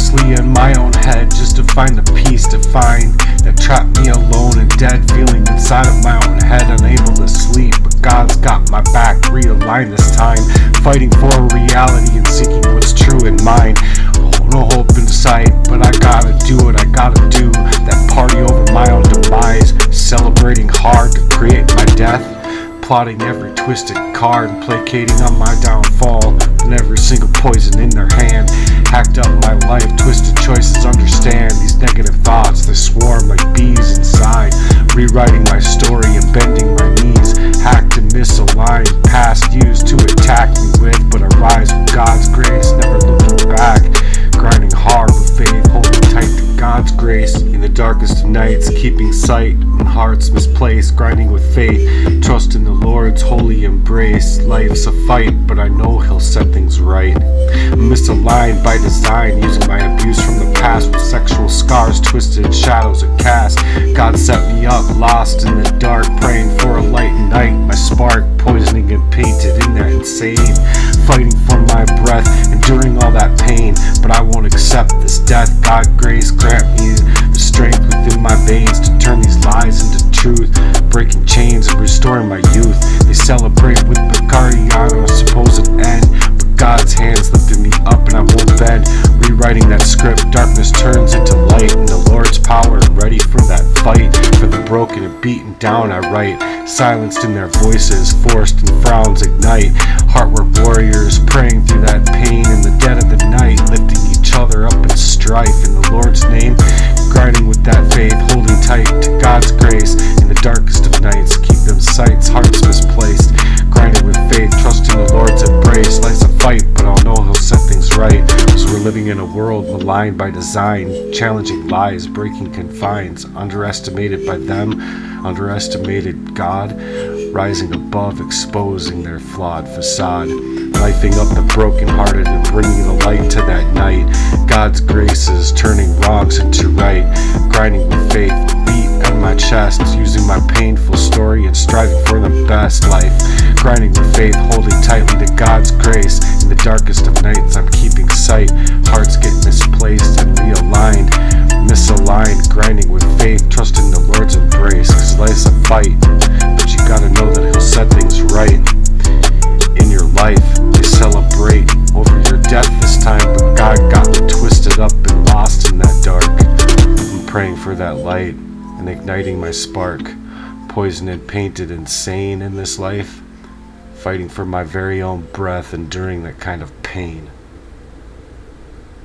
restlessly in my own head, just to find the peace divine that trapped me alone and dead, feeling inside of my own head, unable to sleep. But God's got my back, realigned this time, fighting for a reality and seeking what's true in mind. No hope in sight, but I gotta do what I gotta do. That party over my own demise, celebrating hard to create my death, plotting every twisted card and placating on my downfall, and every single poison in their hand. Hacked up my life, twisted choices, understand these negative thoughts, they swarm like bees inside, rewriting my story and bending my knees. Hacked and misaligned, past used to attack me with, but I rise with God's grace, never looking back. Grinding hard with faith, holding tight to God's grace. In the darkest of nights, keeping sight when hearts misplaced. Grinding with faith, trust in the Lord's holy embrace. Life's a fight, but I know He'll set things right. I'm misaligned by design, using my abuse from the past with sexual scars, twisted shadows it cast. God set me up, lost in the dark, praying for a light night. My spark, poisoning and painted in that insane. Fighting for my breath, enduring all that pain, but I won't accept this death. God grace grant me the strength within my veins to turn these lies into truth, breaking chains and restoring my youth. They celebrate with Bacardi on a supposed end, but God's hands lifted me up and I won't bend. Rewriting that script, darkness turns into light, and the Lord's power, ready for that fight. For the broken and beaten down I write, silenced in their voices, forced and frowns ignite. Heartwork warriors praying through that pain in the dead of the night, lifting each other up in strife in the Lord's name. Grinding with that faith, holding tight to God's grace. In the darkest of nights, keep them sights, hearts misplaced. Grinding with faith, trusting the Lord's embrace. Life's a fight, but I'll know He'll set things right. So we're living in a world maligned by design, challenging lies, breaking confines, underestimated by them, underestimated God, rising above, exposing their flawed facade, knifing up the brokenhearted and bringing the light to that night. God's grace is turning wrongs into right, grinding with faith, beat on my chest, using my painful story and striving for the best life. Grinding with faith, holding tightly to God's grace. In the darkest of nights, I'm keeping sight. Hearts get misplaced and realigned, misaligned. Grinding with faith, trusting the Lord's embrace. Cause life's a fight, but you gotta know that He'll set things right. In your life, they celebrate over your death this time, but God got me twisted up and lost in that dark. I'm praying for that light and igniting my spark, poisoned and painted insane in this life, fighting for my very own breath, enduring that kind of pain.